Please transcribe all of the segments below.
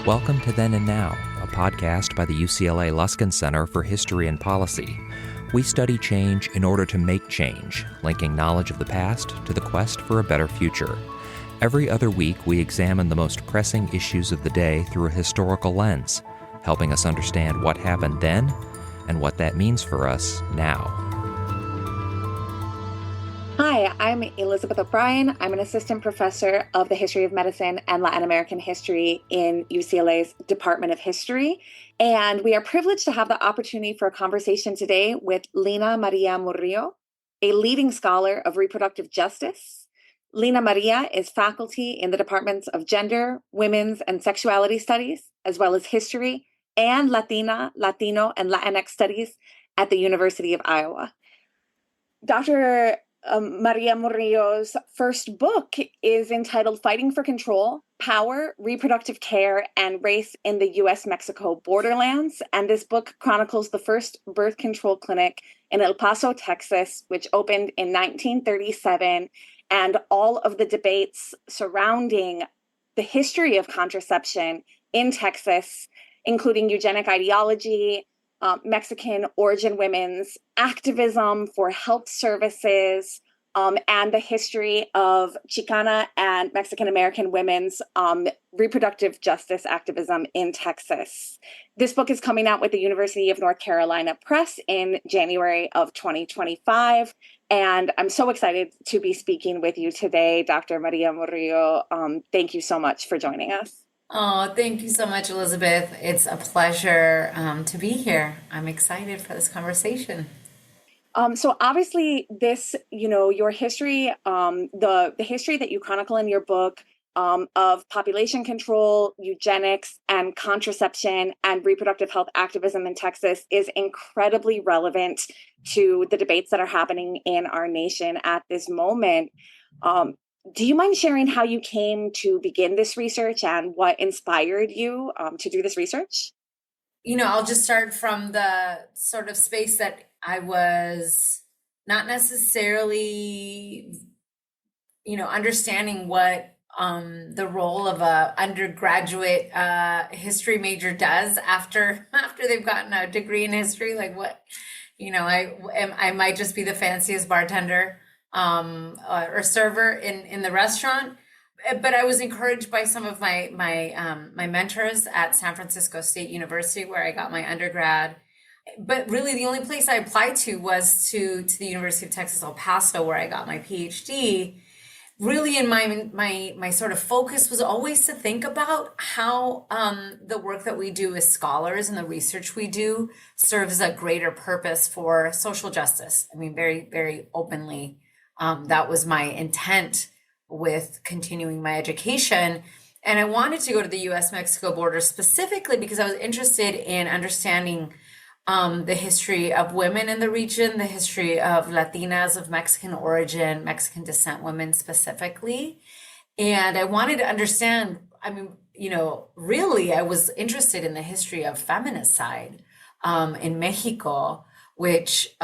Welcome to Then and Now, a podcast by the UCLA Luskin Center for History and Policy. We study change in order to make change, linking knowledge of the past to the quest for a better future. Every other week, we examine the most pressing issues of the day through a historical lens, helping us understand what happened then and what that means for us now. Hi, I'm Elizabeth O'Brien. I'm an assistant professor of the History of Medicine and Latin American History in UCLA's Department of History. And we are privileged to have the opportunity for a conversation today with Lina-Maria Murillo, a leading scholar of reproductive justice. Lina-Maria is faculty in the departments of Gender, Women's, and Sexuality Studies, as well as History and Latina, Latino, and Latinx Studies at the University of Iowa. Dr. Maria Murillo's first book is entitled Fighting for Control, Power, Reproductive Care, and Race in the U.S.-Mexico Borderlands. And this book chronicles the first birth control clinic in El Paso, Texas, which opened in 1937, and all of the debates surrounding the history of contraception in Texas, including eugenic ideology, Mexican origin women's activism for health services, and the history of Chicana and Mexican American women's reproductive justice activism in Texas. This book is coming out with the University of North Carolina Press in January of 2025. And I'm so excited to be speaking with you today, Dr. Maria Murillo. Thank you so much for joining us. Oh, thank you so much, Elizabeth. It's a pleasure to be here. I'm excited for this conversation. So obviously this, your history, the history that you chronicle in your book of population control, eugenics, and contraception and reproductive health activism in Texas is incredibly relevant to the debates that are happening in our nation at this moment. Do you mind sharing how you came to begin this research and what inspired you to do this research? I'll just start from the sort of space that I was not necessarily, understanding what the role of a undergraduate history major does after they've gotten a degree in history. Like what, I might just be the fanciest bartender or server in the restaurant, but I was encouraged by some of my mentors at San Francisco State University, where I got my undergrad. But really, the only place I applied to was to the University of Texas, El Paso, where I got my PhD. Really, in my sort of focus was always to think about how the work that we do as scholars and the research we do serves a greater purpose for social justice. I mean, very, very openly. That was my intent with continuing my education. And I wanted to go to the US-Mexico border specifically because I was interested in understanding the history of women in the region, the history of Latinas of Mexican origin, Mexican descent women specifically. And I wanted to understand, really, I was interested in the history of feminicide in Mexico, which,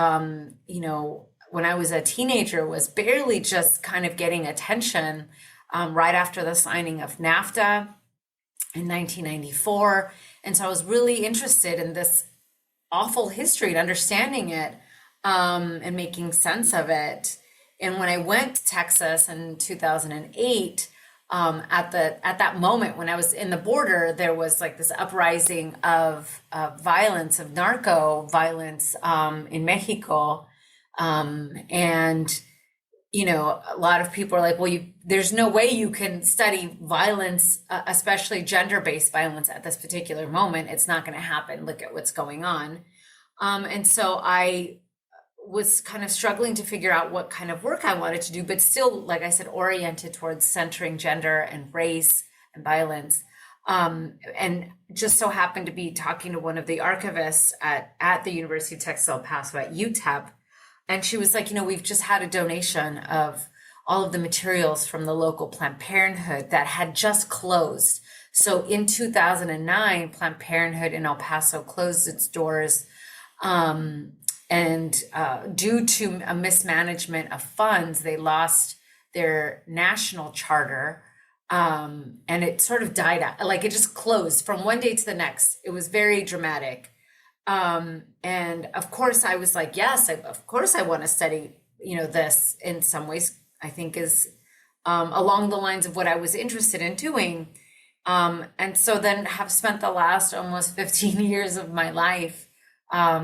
when I was a teenager, was barely just kind of getting attention right after the signing of NAFTA in 1994. And so I was really interested in this awful history and understanding it and making sense of it. And when I went to Texas in 2008, at that moment when I was in the border, there was like this uprising of violence, of narco violence in Mexico. And, a lot of people are like, well, there's no way you can study violence, especially gender-based violence at this particular moment. It's not going to happen. Look at what's going on. And so I was kind of struggling to figure out what kind of work I wanted to do, but still, like I said, oriented towards centering gender and race and violence. And just so happened to be talking to one of the archivists at the University of Texas El Paso at UTEP. And she was like, we've just had a donation of all of the materials from the local Planned Parenthood that had just closed. So in 2009, Planned Parenthood in El Paso closed its doors. And due to a mismanagement of funds, they lost their national charter And it sort of died out, like it just closed from one day to the next. It was very dramatic. And of course I was like, yes, of course I want to study, this in some ways, I think is along the lines of what I was interested in doing. And so then have spent the last almost 15 years of my life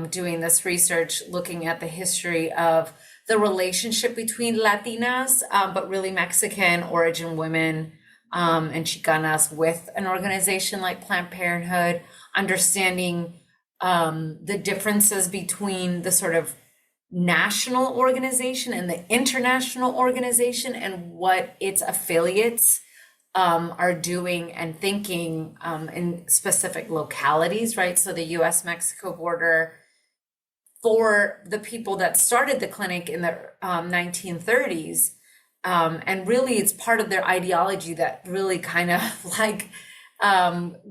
doing this research, looking at the history of the relationship between Latinas, but really Mexican origin women and Chicanas with an organization like Planned Parenthood, understanding the differences between the sort of national organization and the international organization and what its affiliates are doing and thinking in specific localities, right? So the US-Mexico border, for the people that started the clinic in the 1930s, and really it's part of their ideology that really kind of like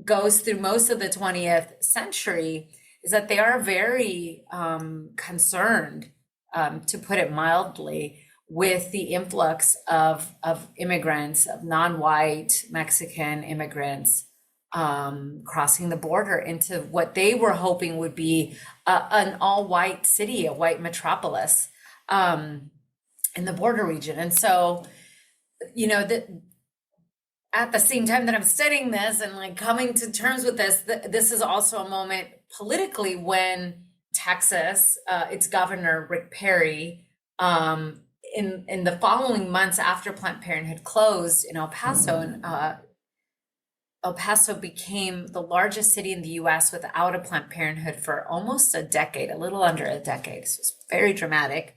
goes through most of the 20th century, is that they are very concerned, to put it mildly, with the influx of immigrants, of non-white Mexican immigrants crossing the border into what they were hoping would be an all-white city, a white metropolis in the border region. And so, at the same time that I'm studying this and like coming to terms with this, this is also a moment politically when Texas, its governor, Rick Perry, in the following months after Planned Parenthood closed in El Paso, and El Paso became the largest city in the US without a Planned Parenthood for almost a decade, a little under a decade. So it's very dramatic.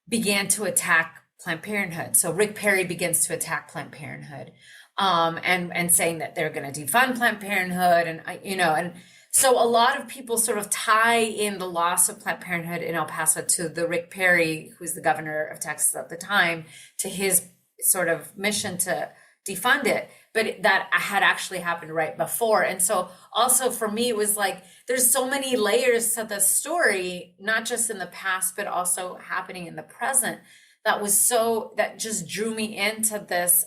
Began to attack Planned Parenthood. So Rick Perry begins to attack Planned Parenthood, and saying that they're going to defund Planned Parenthood, and so a lot of people sort of tie in the loss of Planned Parenthood in El Paso to the Rick Perry, who's the governor of Texas at the time, to his sort of mission to defund it. But that had actually happened right before. And so also for me, it was like, there's so many layers to the story, not just in the past, but also happening in the present. That just drew me into this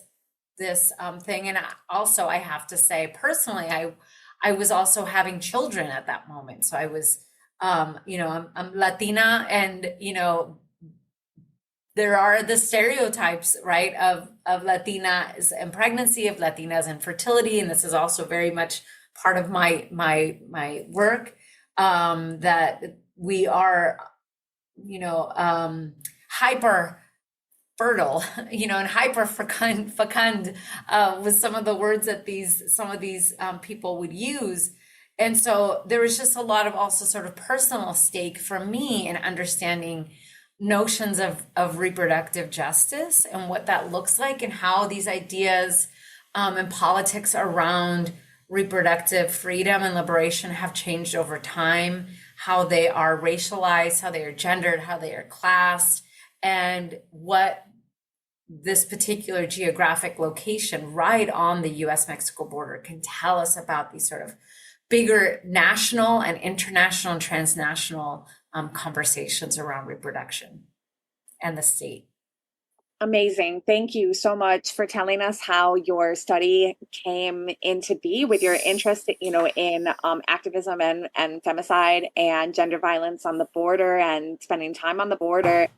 thing. And I have to say, personally, I was also having children at that moment. So I was, I'm Latina, and, there are the stereotypes, right, of Latinas and pregnancy, of Latinas and fertility. And this is also very much part of my work, that we are, hyper fertile, and hyper fecund was some of the words that some of these people would use. And so there was just a lot of also sort of personal stake for me in understanding notions of reproductive justice and what that looks like, and how these ideas and politics around reproductive freedom and liberation have changed over time, how they are racialized, how they are gendered, how they are classed, and what this particular geographic location right on the US-Mexico border can tell us about these sort of bigger national and international and transnational conversations around reproduction and the state. Amazing. Thank you so much for telling us how your study came into be with your interest, in activism and femicide and gender violence on the border and spending time on the border.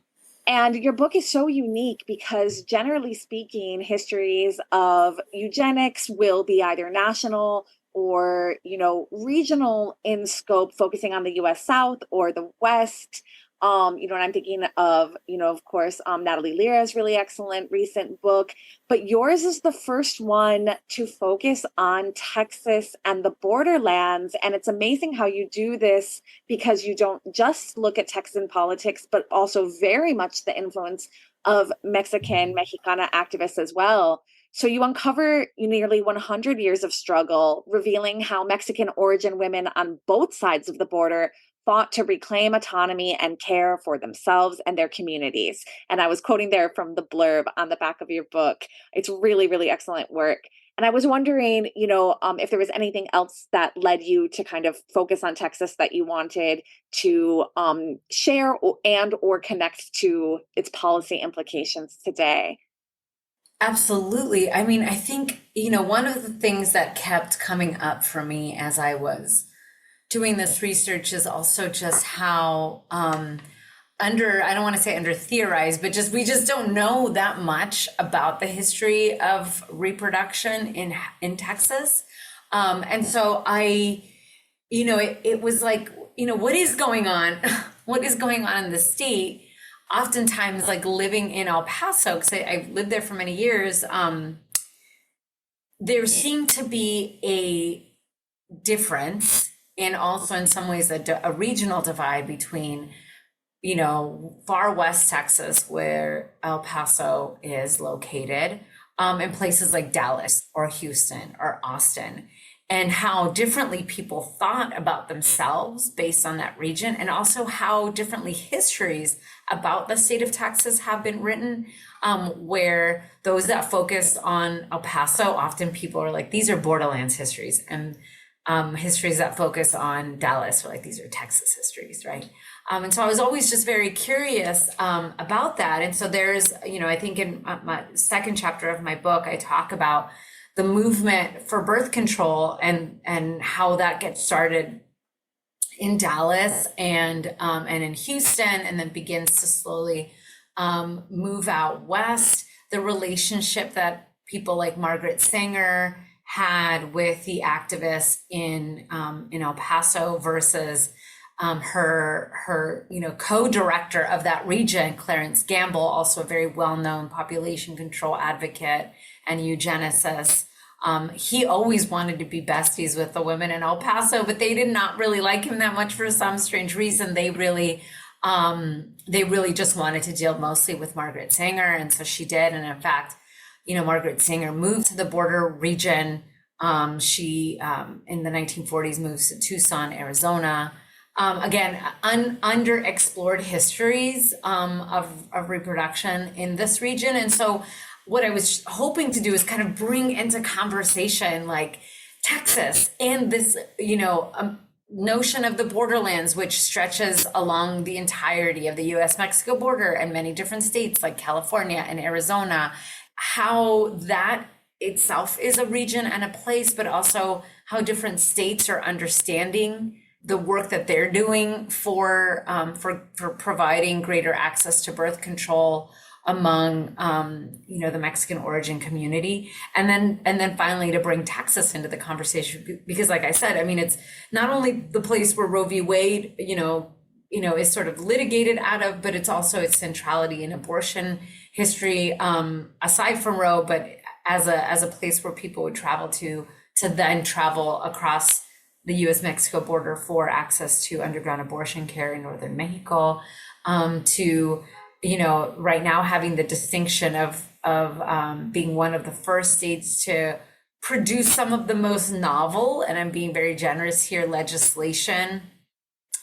And your book is so unique because, generally speaking, histories of eugenics will be either national or, regional in scope, focusing on the US South or the West. And I'm thinking of, of course, Natalie Lira's really excellent recent book, but yours is the first one to focus on Texas and the borderlands. And it's amazing how you do this, because you don't just look at Texan politics, but also very much the influence of Mexicana activists as well. So you uncover nearly 100 years of struggle, revealing how Mexican origin women on both sides of the border fought to reclaim autonomy and care for themselves and their communities. And I was quoting there from the blurb on the back of your book. It's really, really excellent work. And I was wondering, if there was anything else that led you to kind of focus on Texas that you wanted to share or connect to its policy implications today. Absolutely. I mean, I think, one of the things that kept coming up for me as I was doing this research is also just how I don't want to say under theorized, but we just don't know that much about the history of reproduction in Texas. And so it was like, what is going on? What is going on in the state? Oftentimes, like living in El Paso, because I lived there for many years, there seemed to be a difference, and also in some ways a regional divide between far west Texas, where El Paso is located, and places like Dallas or Houston or Austin, and how differently people thought about themselves based on that region, and also how differently histories about the state of Texas have been written, where those that focus on El Paso, often people are like, these are borderlands histories, and histories that focus on Dallas are like, these are Texas histories, right? And so I was always just very curious about that. And so there's, I think in my second chapter of my book, I talk about the movement for birth control and how that gets started in Dallas and in Houston, and then begins to slowly move out west. The relationship that people like Margaret Sanger had with the activists in El Paso versus her co-director of that region, Clarence Gamble, also a very well-known population control advocate and eugenicist. He always wanted to be besties with the women in El Paso, but they did not really like him that much for some strange reason. They really just wanted to deal mostly with Margaret Sanger, and so she did. And in fact, Margaret Sanger moved to the border region. She in the 1940s moves to Tucson, Arizona. Again, underexplored histories of reproduction in this region. And so what I was hoping to do is kind of bring into conversation like Texas and this, notion of the borderlands, which stretches along the entirety of the US-Mexico border and many different states like California and Arizona, how that itself is a region and a place, but also how different states are understanding the work that they're doing for providing greater access to birth control among the Mexican origin community, and then finally to bring Texas into the conversation, because like I said, I mean, it's not only the place where Roe v. Wade is sort of litigated out of, but it's also its centrality in abortion history, aside from Roe, but as a place where people would travel to then travel across the US-Mexico border for access to underground abortion care in northern Mexico, to right now having the distinction of being one of the first states to produce some of the most novel, and I'm being very generous here, legislation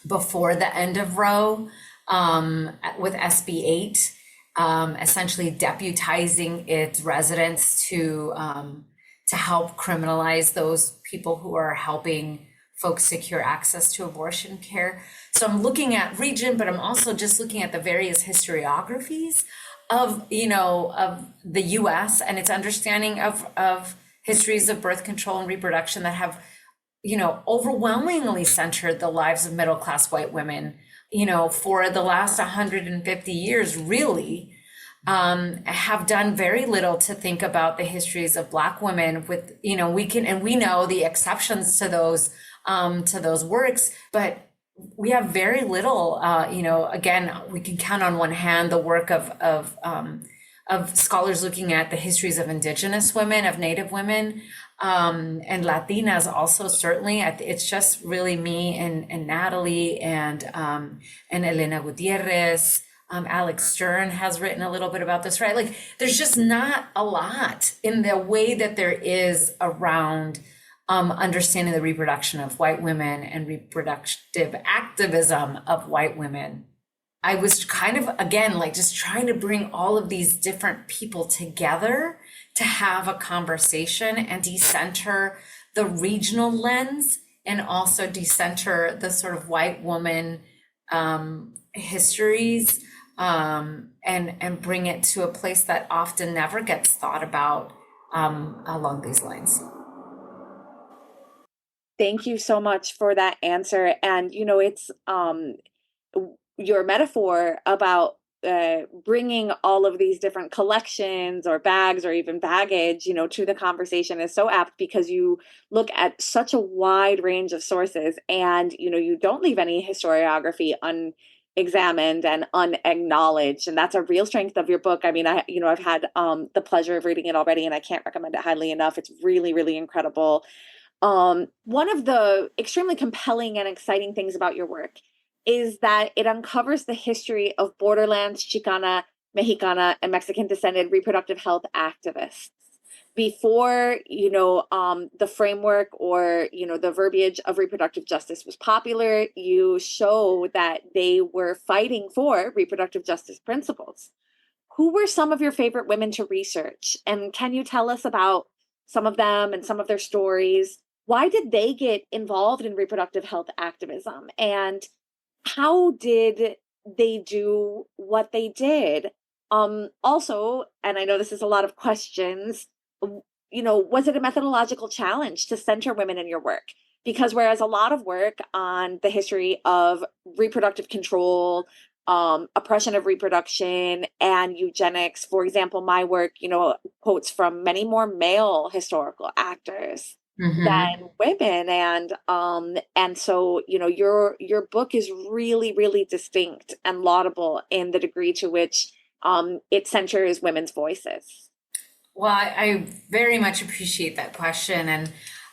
before the end of Roe, with SB 8, essentially deputizing its residents to help criminalize those people who are helping folks secure access to abortion care. So I'm looking at region, but I'm also just looking at the various historiographies of the US and its understanding of histories of birth control and reproduction that have, overwhelmingly centered the lives of middle-class white women, for the last 150 years, really, have done very little to think about the histories of Black women with, we know the exceptions to those works, but we have very little, again, we can count on one hand the work of scholars looking at the histories of Indigenous women, of Native women, and Latinas also, certainly. It's just really me and Natalie and Elena Gutierrez. Alex Stern has written a little bit about this, right? Like, there's just not a lot in the way that there is around understanding the reproduction of white women and reproductive activism of white women. I was kind of, again, like just trying to bring all of these different people together to have a conversation and decenter the regional lens, and also decenter the sort of white woman histories and bring it to a place that often never gets thought about along these lines. Thank you so much for that answer. And, it's your metaphor about bringing all of these different collections or bags or even baggage, to the conversation is so apt, because you look at such a wide range of sources, and, you don't leave any historiography unexamined and unacknowledged. And that's a real strength of your book. I mean, I've had the pleasure of reading it already, and I can't recommend it highly enough. It's really, really incredible. One of the extremely compelling and exciting things about your work is that it uncovers the history of borderlands, Chicana, Mexicana, and Mexican descended reproductive health activists. Before, the framework or, the verbiage of reproductive justice was popular, you show that they were fighting for reproductive justice principles. Who were some of your favorite women to research? And can you tell us about some of them and some of their stories? Why did they get involved in reproductive health activism? And how did they do what they did? Also, and I know this is a lot of questions, was it a methodological challenge to center women in your work? Because whereas a lot of work on the history of reproductive control, oppression of reproduction, and eugenics, for example, my work, quotes from many more male historical actors than women, and so your book is really, really distinct and laudable in the degree to which it centers women's voices. Well, I very much appreciate that question. And,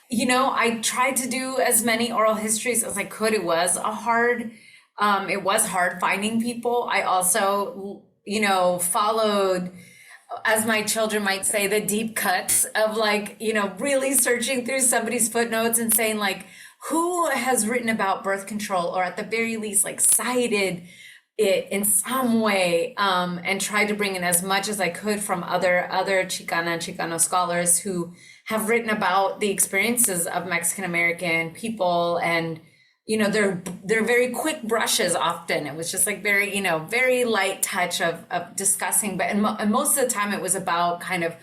I tried to do as many oral histories as I could. It was hard finding people. I also, followed, as my children might say, the deep cuts of really searching through somebody's footnotes and saying who has written about birth control, or at the very least, cited it in some way, and tried to bring in as much as I could from other Chicana and Chicano scholars who have written about the experiences of Mexican American people. And, they're very quick brushes often. It was just very, very light touch of discussing, but and most of the time it was about kind of,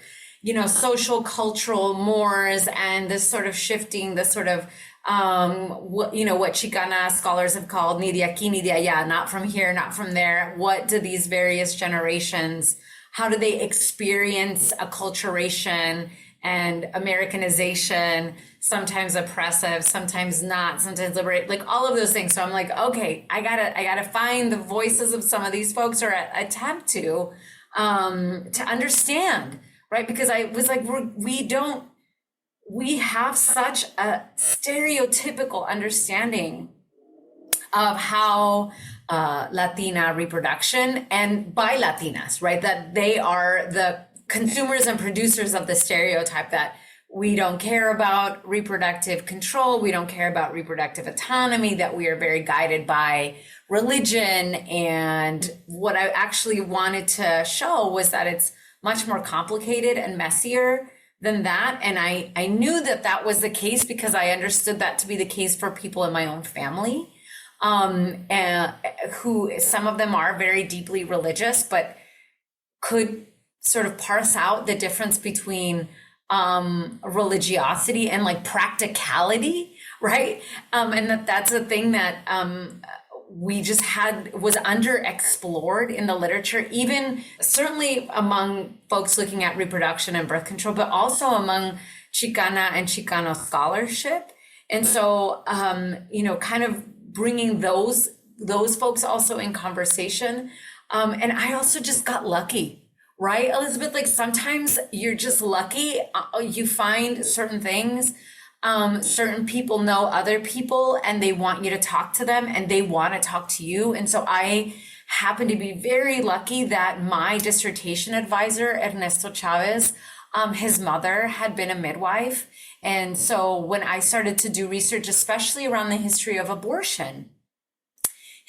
social cultural mores and this sort of shifting, this sort of, what Chicana scholars have called ni de aquí ni de allá, not from here, not from there. What do these various generations, how do they experience acculturation and Americanization, sometimes oppressive, sometimes not, sometimes liberate, all of those things. So I'm okay, I gotta find the voices of some of these folks, or attempt to understand, right? Because I was we have such a stereotypical understanding of how Latina reproduction, and by Latinas, right? That they are the consumers and producers of the stereotype that we don't care about reproductive control, we don't care about reproductive autonomy, that we are very guided by religion. And what I actually wanted to show was that it's much more complicated and messier than that. And I knew that was the case because I understood that to be the case for people in my own family, and who, some of them are very deeply religious, but could sort of parse out the difference between religiosity and practicality, right? And that's a thing that we just was underexplored in the literature, even certainly among folks looking at reproduction and birth control, but also among Chicana and Chicano scholarship. And so, kind of bringing those folks also in conversation. And I also just got lucky. Right, Elizabeth? Sometimes you're just lucky. You find certain things. Certain people know other people and they want you to talk to them and they want to talk to you. And so I happen to be very lucky that my dissertation advisor, Ernesto Chavez, his mother had been a midwife. And so when I started to do research, especially around the history of abortion,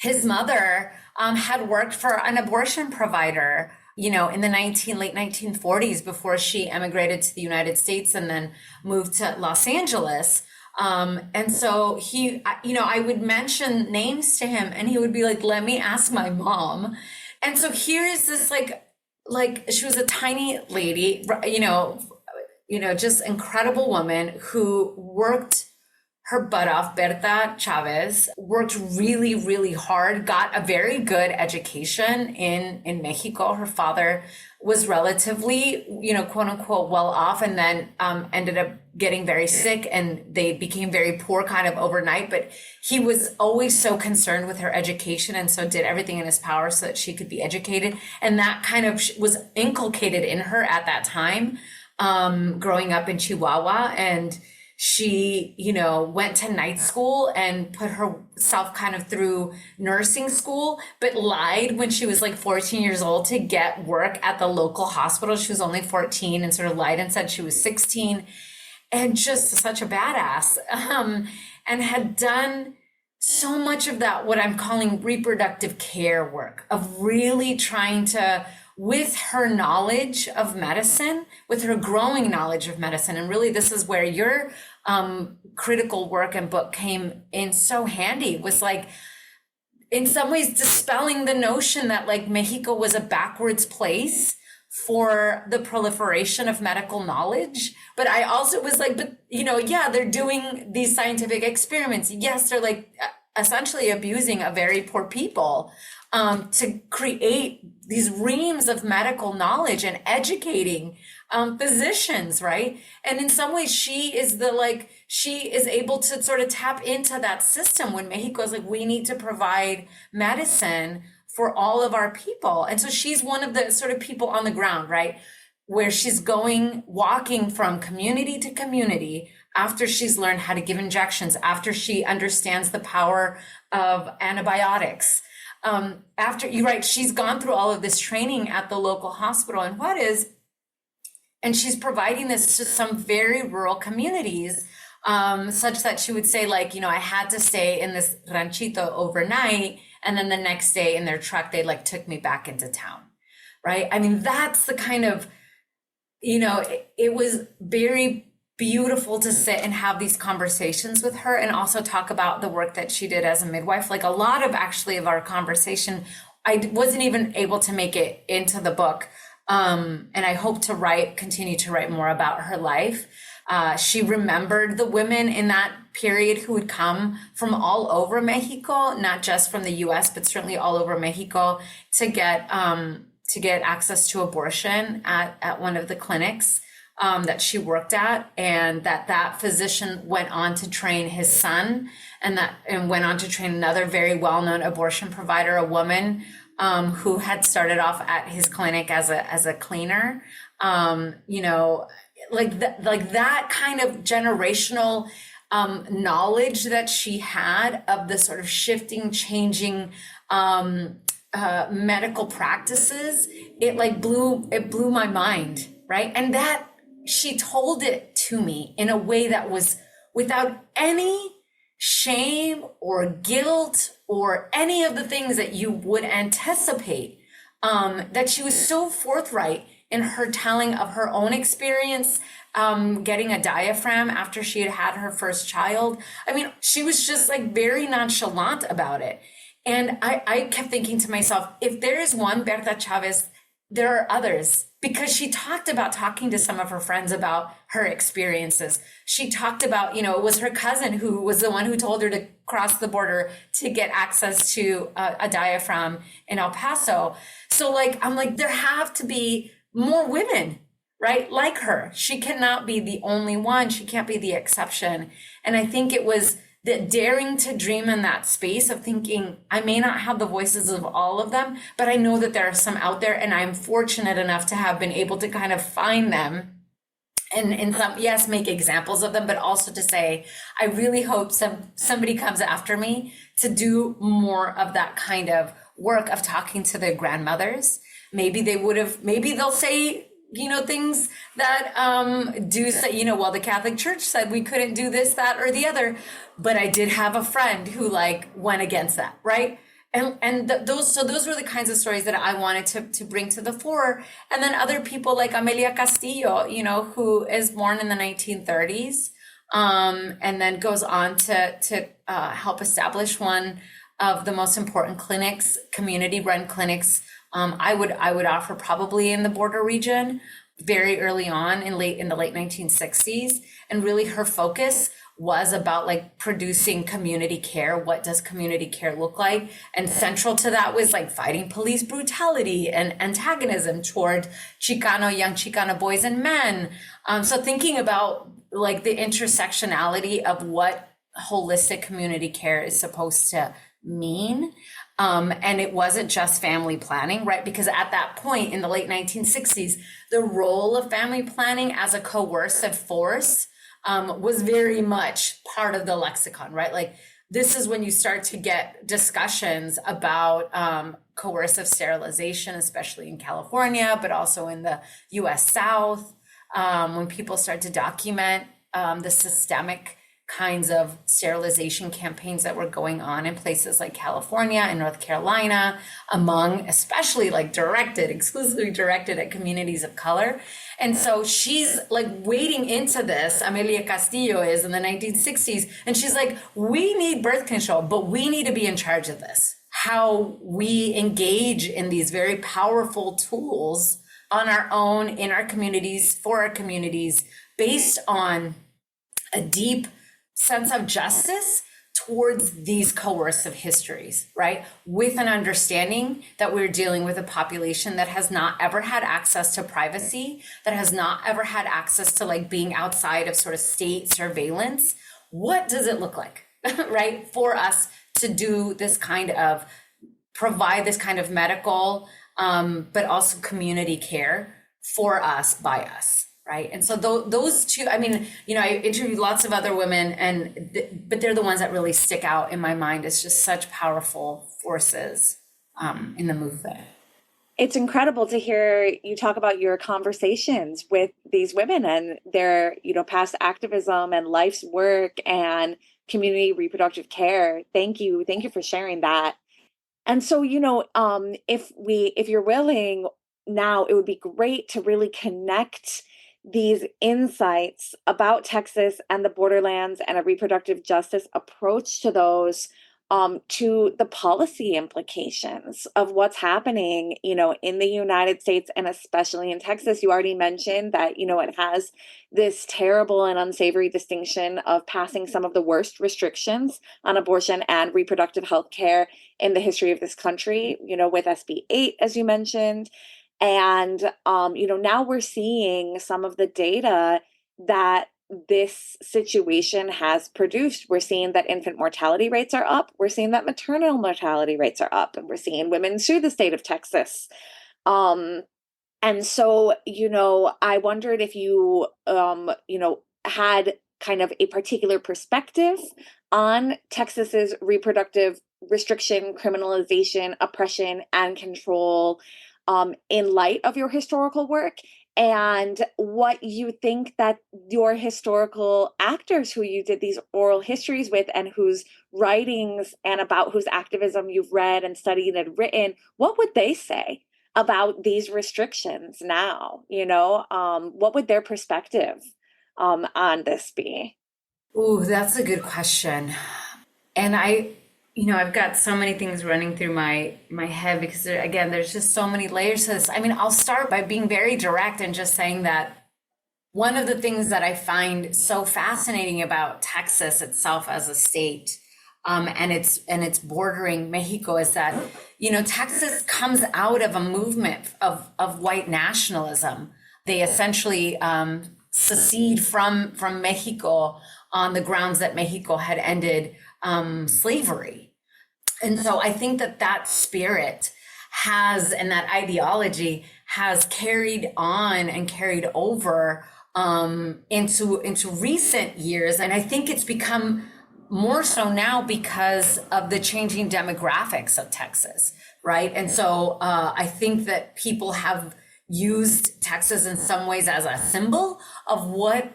his mother had worked for an abortion provider in the late 1940s, before she emigrated to the United States and then moved to Los Angeles. And so he, I would mention names to him and he would be let me ask my mom. And so here's this like she was a tiny lady, just incredible woman who worked her butt off. Berta Chavez worked really, really hard, got a very good education in Mexico. Her father was relatively, quote unquote, well off, and then ended up getting very sick, and they became very poor kind of overnight. But he was always so concerned with her education, and so did everything in his power so that she could be educated. And that kind of was inculcated in her at that time, growing up in Chihuahua. And she, went to night school and put herself kind of through nursing school, but lied when she was like 14 years old to get work at the local hospital. She was only 14 and sort of lied and said she was 16, and just such a badass, and had done so much of that, what I'm calling reproductive care work, of really trying to, with her knowledge of medicine, with her growing knowledge of medicine. And really, this is where your critical work and book came in so handy, was like, in some ways, dispelling the notion that like Mexico was a backwards place for the proliferation of medical knowledge. But I also was like, but they're doing these scientific experiments. Yes, they're like essentially abusing a very poor people to create these reams of medical knowledge and educating physicians, right? And in some ways, she is able to sort of tap into that system when Mexico is like, we need to provide medicine for all of our people. And so she's one of the sort of people on the ground, right? Where she's walking from community to community after she's learned how to give injections, after she understands the power of antibiotics. She's gone through all of this training at the local hospital in Juarez, and she's providing this to some very rural communities, such that she would say, like, I had to stay in this ranchito overnight, and then the next day in their truck, they like took me back into town, right? I mean, that's the kind of, it was very beautiful to sit and have these conversations with her, and also talk about the work that she did as a midwife. Like a lot of our conversation, I wasn't even able to make it into the book. And I hope to continue to write more about her life. She remembered the women in that period who would come from all over Mexico, not just from the US, but certainly all over Mexico, to get access to abortion at one of the clinics that she worked at, and that physician went on to train his son, and went on to train another very well-known abortion provider, a woman who had started off at his clinic as a cleaner. Like that kind of generational knowledge that she had of the sort of changing medical practices, it blew my mind, right? And that she told it to me in a way that was without any shame or guilt or any of the things that you would anticipate, that she was so forthright in her telling of her own experience, getting a diaphragm after she had her first child. I mean, she was just like very nonchalant about it. And I kept thinking to myself, if there is one Berta Chavez, there are others, because she talked about talking to some of her friends about her experiences. She talked about, it was her cousin who was the one who told her to cross the border to get access to a diaphragm in El Paso. So I'm like, there have to be more women, right? Like her. She cannot be the only one. She can't be the exception. And I think it was that daring to dream in that space of thinking, I may not have the voices of all of them, but I know that there are some out there, and I'm fortunate enough to have been able to kind of find them and some, yes, make examples of them, but also to say, I really hope somebody comes after me to do more of that kind of work of talking to their grandmothers. Maybe they'll say, things that do say, well, the Catholic Church said we couldn't do this, that, or the other. But I did have a friend who went against that, right? And those were the kinds of stories that I wanted to bring to the fore. And then other people like Amelia Castillo, who is born in the 1930s, and then goes on to help establish one of the most important clinics, community-run clinics I would offer probably in the border region very early on in the late 1960s. And really her focus was about like producing community care. What does community care look like? And central to that was like fighting police brutality and antagonism toward young Chicano boys and men. So thinking about like the intersectionality of what holistic community care is supposed to mean. And it wasn't just family planning, right? Because at that point in the late 1960s, the role of family planning as a coercive force was very much part of the lexicon, right? Like this is when you start to get discussions about coercive sterilization, especially in California, but also in the US South, when people start to document the systemic kinds of sterilization campaigns that were going on in places like California and North Carolina, among especially like exclusively directed at communities of color. And so she's like wading into this, Amelia Castillo is in the 1960s, and she's like, we need birth control, but we need to be in charge of this. How we engage in these very powerful tools on our own, in our communities, for our communities, based on a deep sense of justice towards these coercive histories, right? With an understanding that we're dealing with a population that has not ever had access to privacy, that has not ever had access to like being outside of sort of state surveillance. What does it look like, right? For us to do this kind of, provide this kind of medical, but also community care for us, by us. Right. And so those two, I mean, you know, I interviewed lots of other women but they're the ones that really stick out in my mind as just such powerful forces in the movement. It's incredible to hear you talk about your conversations with these women and their, you know, past activism and life's work and community reproductive care. Thank you. Thank you for sharing that. And so, you know, if you're willing now, it would be great to really connect these insights about Texas and the borderlands and a reproductive justice approach to those to the policy implications of what's happening, you know, in the United States and especially in Texas. You already mentioned that, you know, it has this terrible and unsavory distinction of passing some of the worst restrictions on abortion and reproductive health care in the history of this country, you know, with SB 8, as you mentioned. And, you know, now we're seeing some of the data that this situation has produced. We're seeing that infant mortality rates are up. We're seeing that maternal mortality rates are up. And we're seeing women sue the state of Texas. And so, you know, I wondered if you, you know, had kind of a particular perspective on Texas's reproductive restriction, criminalization, oppression, and control in light of your historical work, and what you think that your historical actors who you did these oral histories with and whose writings and about whose activism you've read and studied and written, what would they say about these restrictions now? You know, what would their perspective on this be? Ooh, that's a good question. And I've got so many things running through my head because there's just so many layers to this. I mean, I'll start by being very direct and just saying that one of the things that I find so fascinating about Texas itself as a state, and it's bordering Mexico, is that, you know, Texas comes out of a movement of white nationalism. They essentially secede from Mexico on the grounds that Mexico had ended slavery. And so I think that spirit and that ideology has carried on and carried over into recent years. And I think it's become more so now because of the changing demographics of Texas, right? And so I think that people have used Texas in some ways as a symbol of what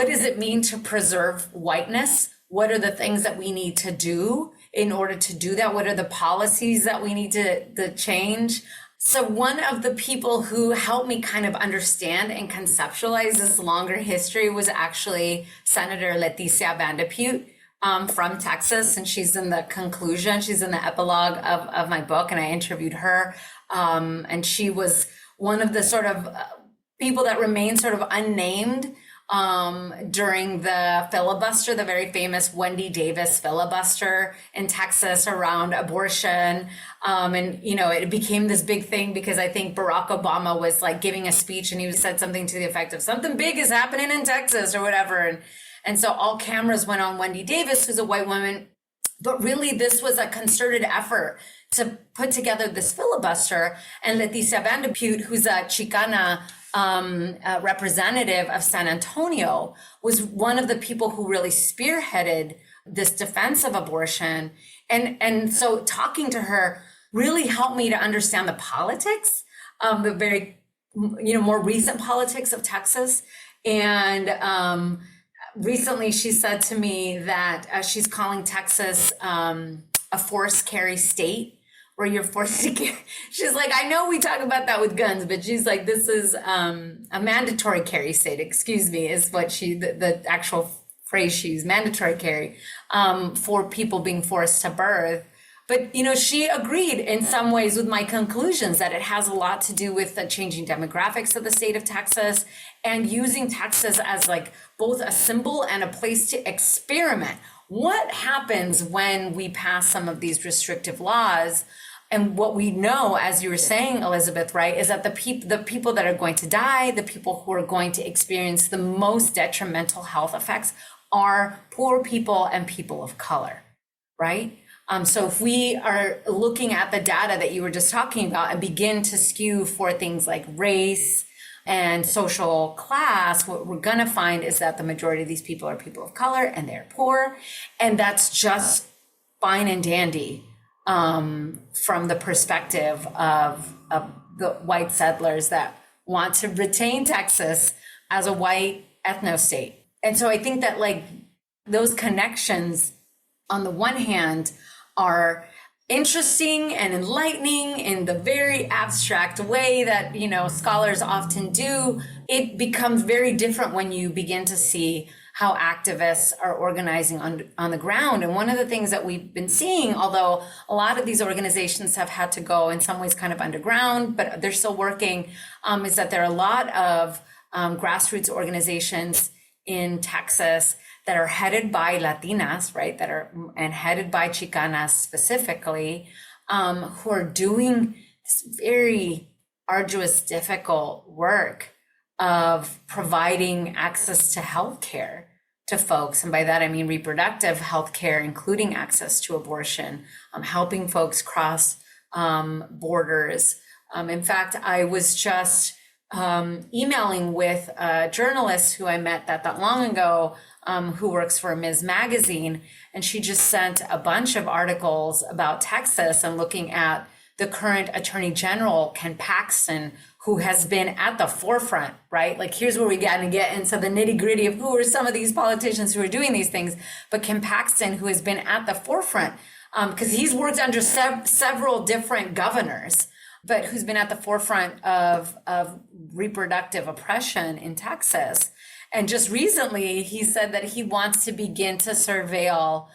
does it mean to preserve whiteness? What are the things that we need to do in order to do that? What are the policies that we need to change? So one of the people who helped me kind of understand and conceptualize this longer history was actually Senator Leticia Vandepute from Texas. And she's in the conclusion, she's in the epilogue of my book. And I interviewed her And she was one of the sort of people that remained sort of unnamed during the filibuster, the very famous Wendy Davis filibuster in Texas around abortion. And, it became this big thing because I think Barack Obama was like giving a speech and he said something to the effect of something big is happening in Texas or whatever. And so all cameras went on Wendy Davis, who's a white woman. But really, this was a concerted effort to put together this filibuster. And Leticia Vanderpute, who's a Chicana representative of San Antonio, was one of the people who really spearheaded this defense of abortion. And so talking to her really helped me to understand the politics, the very, more recent politics of Texas. And recently she said to me that she's calling Texas a forced carry state, where you're forced to carry. She's like, I know we talk about that with guns, but she's like, this is a mandatory carry state, excuse me, is what the actual phrase she used, mandatory carry, for people being forced to birth. But, she agreed in some ways with my conclusions that it has a lot to do with the changing demographics of the state of Texas and using Texas as like both a symbol and a place to experiment. What happens when we pass some of these restrictive laws? And what we know, as you were saying, Elizabeth, right, is that the people that are going to die, the people who are going to experience the most detrimental health effects are poor people and people of color, right? So if we are looking at the data that you were just talking about and begin to skew for things like race and social class, what we're going to find is that the majority of these people are people of color and they're poor. And that's just fine and dandy from the perspective of the white settlers that want to retain Texas as a white ethno-state. And so I think that like those connections on the one hand are interesting and enlightening in the very abstract way that, scholars often do. It becomes very different when you begin to see how activists are organizing on the ground. And one of the things that we've been seeing, although a lot of these organizations have had to go in some ways kind of underground, but they're still working, is that there are a lot of grassroots organizations in Texas that are headed by Latinas, right, and headed by Chicanas specifically, who are doing this very arduous, difficult work of providing access to healthcare to folks. And by that, I mean reproductive healthcare, including access to abortion, helping folks cross borders. In fact, I was just emailing with a journalist who I met that long ago, who works for Ms. Magazine, and she just sent a bunch of articles about Texas and looking at the current Attorney General, Ken Paxton, who has been at the forefront, right? Like, here's where we got to get into the nitty gritty of who are some of these politicians who are doing these things. But Ken Paxton, who has been at the forefront, because he's worked under several different governors, but who's been at the forefront of reproductive oppression in Texas. And just recently, he said that he wants to begin to surveil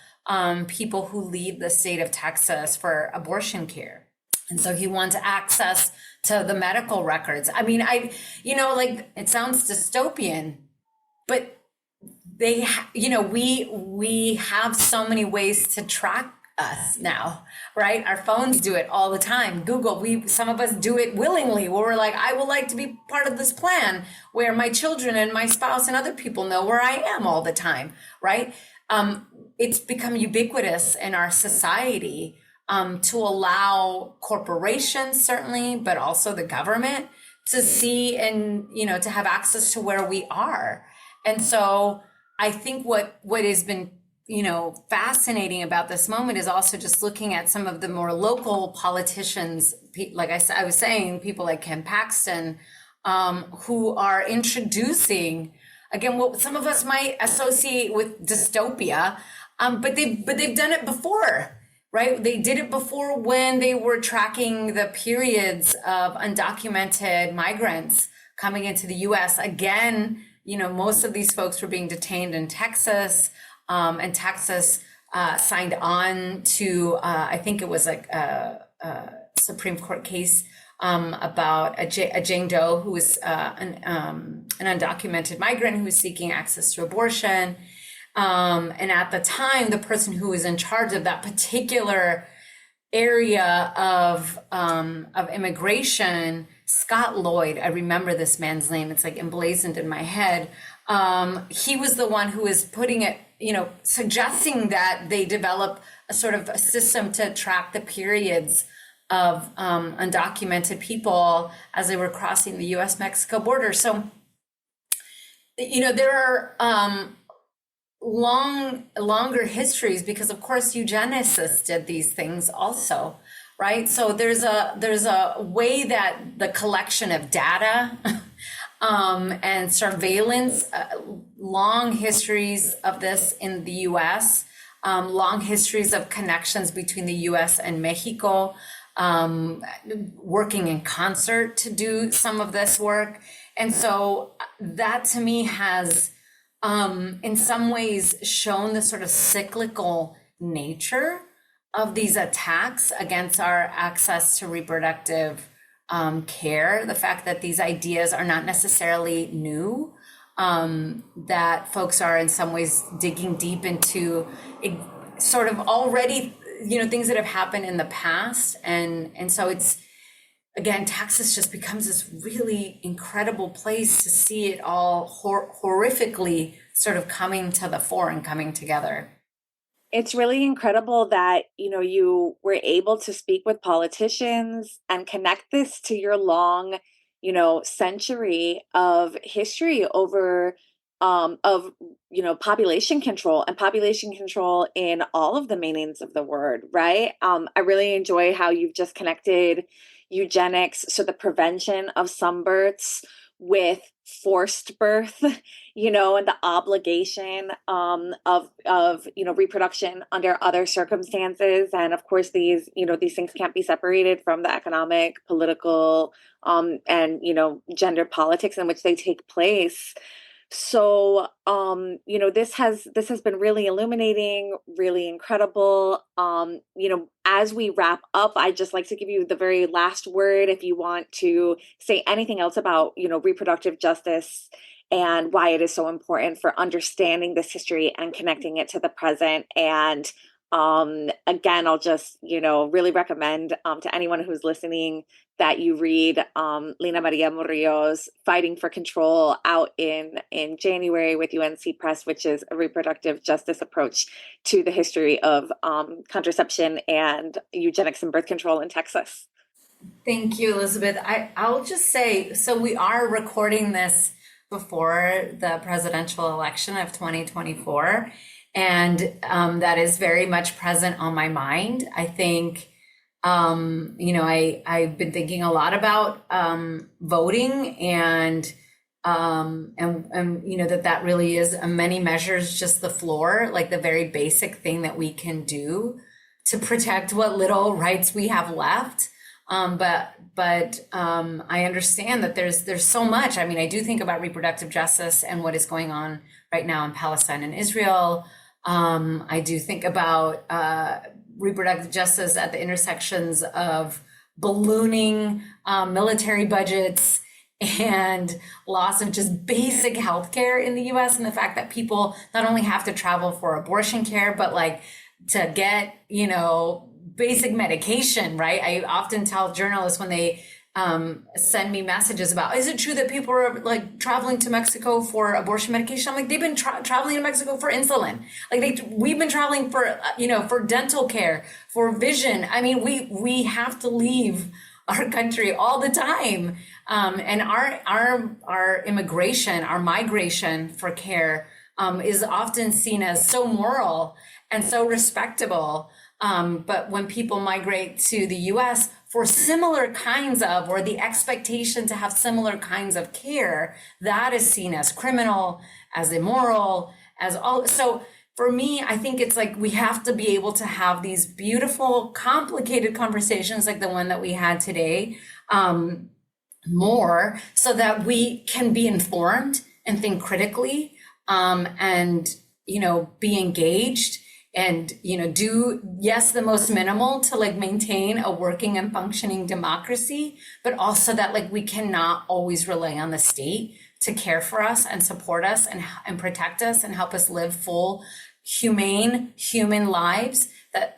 people who leave the state of Texas for abortion care. And so he wants access to the medical records. I mean, it sounds dystopian, but we have so many ways to track us now, right? Our phones do it all the time. Google, some of us do it willingly, where we're like, I would like to be part of this plan where my children and my spouse and other people know where I am all the time, right? It's become ubiquitous in our society to allow corporations, certainly, but also the government to see and, to have access to where we are. And so I think what has been fascinating about this moment is also just looking at some of the more local politicians, like I was saying, people like Ken Paxton, who are introducing, again, what some of us might associate with dystopia, but they've done it before, right? They did it before when they were tracking the periods of undocumented migrants coming into the U.S. Again, most of these folks were being detained in Texas. And Texas signed on to, I think it was like a Supreme Court case about a Jane Doe who was an undocumented migrant who was seeking access to abortion. And at the time, the person who was in charge of that particular area of immigration, Scott Lloyd, I remember this man's name, it's like emblazoned in my head. He was the one who was putting it, suggesting that they develop a sort of a system to track the periods of undocumented people as they were crossing the US-Mexico border. So, there are longer histories, because of course eugenicists did these things also, right? So there's a way that the collection of data and surveillance, long histories of this in the US, long histories of connections between the US and Mexico, working in concert to do some of this work. And so that to me has in some ways shown the sort of cyclical nature of these attacks against our access to reproductive care, the fact that these ideas are not necessarily new, that folks are in some ways digging deep into sort of already, things that have happened in the past. And so it's, again, Texas just becomes this really incredible place to see it all horrifically sort of coming to the fore and coming together. It's really incredible that, you were able to speak with politicians and connect this to your long, century of history over population control in all of the meanings of the word, right? I really enjoy how you've just connected eugenics, so the prevention of some births, with forced birth, and the obligation of reproduction under other circumstances. And of course, these things can't be separated from the economic, political, and gender politics in which they take place. So, this has been really illuminating, really incredible. As we wrap up, I'd just like to give you the very last word if you want to say anything else about, reproductive justice and why it is so important for understanding this history and connecting it to the present. And again, I'll just, really recommend to anyone who's listening that you read Lina-Maria Murillo's Fighting for Control, out in January with UNC Press, which is a reproductive justice approach to the history of contraception and eugenics and birth control in Texas. Thank you, Elizabeth. I'll just say, so we are recording this before the presidential election of 2024. And that is very much present on my mind. I think, I've been thinking a lot about voting and that really is in many measures just the floor, like the very basic thing that we can do to protect what little rights we have left. But I understand that there's so much. I mean, I do think about reproductive justice and what is going on right now in Palestine and Israel. I do think about reproductive justice at the intersections of ballooning military budgets and loss of just basic healthcare in the US, and the fact that people not only have to travel for abortion care, but like to get, basic medication, right? I often tell journalists when they send me messages about, is it true that people are like traveling to Mexico for abortion medication? I'm like, they've been traveling to Mexico for insulin. Like we've been traveling for, for dental care, for vision. I mean, we have to leave our country all the time. And our immigration, our migration for care is often seen as so moral and so respectable. But when people migrate to the US for similar kinds of, or the expectation to have similar kinds of care, that is seen as criminal, as immoral, as all. So for me, I think it's like we have to be able to have these beautiful, complicated conversations like the one that we had today, more so that we can be informed and think critically, and, be engaged do, yes, the most minimal to like maintain a working and functioning democracy, but also that like we cannot always rely on the state to care for us and support us and protect us and help us live full, humane, human lives.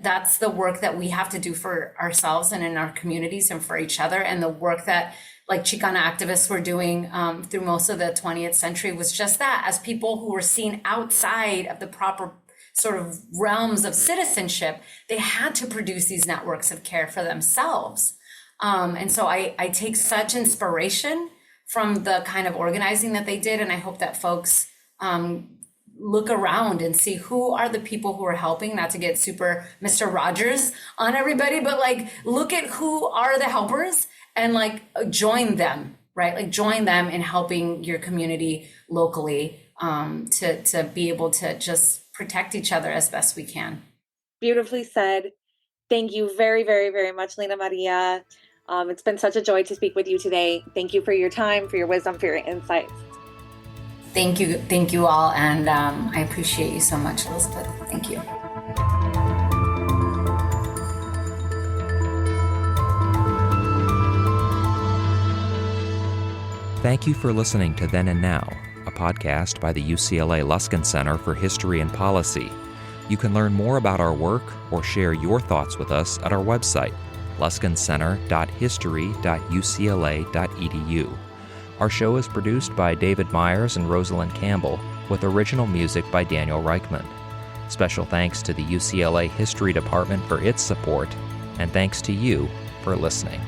That's the work that we have to do for ourselves and in our communities and for each other. And the work that like Chicana activists were doing through most of the 20th century was just that, as people who were seen outside of the proper sort of realms of citizenship, they had to produce these networks of care for themselves. And so I take such inspiration from the kind of organizing that they did. And I hope that folks look around and see who are the people who are helping, not to get super Mr. Rogers on everybody, but like, look at who are the helpers and like join them, right? Like join them in helping your community locally to be able to just protect each other as best we can. Beautifully said. Thank you very, very, very much, Lina-Maria. It's been such a joy to speak with you today. Thank you for your time, for your wisdom, for your insights. Thank you all. And I appreciate you so much, Elizabeth. Thank you. Thank you for listening to Then and Now, a podcast by the UCLA Luskin Center for History and Policy. You can learn more about our work or share your thoughts with us at our website, luskincenter.history.ucla.edu. Our show is produced by David Myers and Rosalind Campbell, with original music by Daniel Reichman. Special thanks to the UCLA History Department for its support, and thanks to you for listening.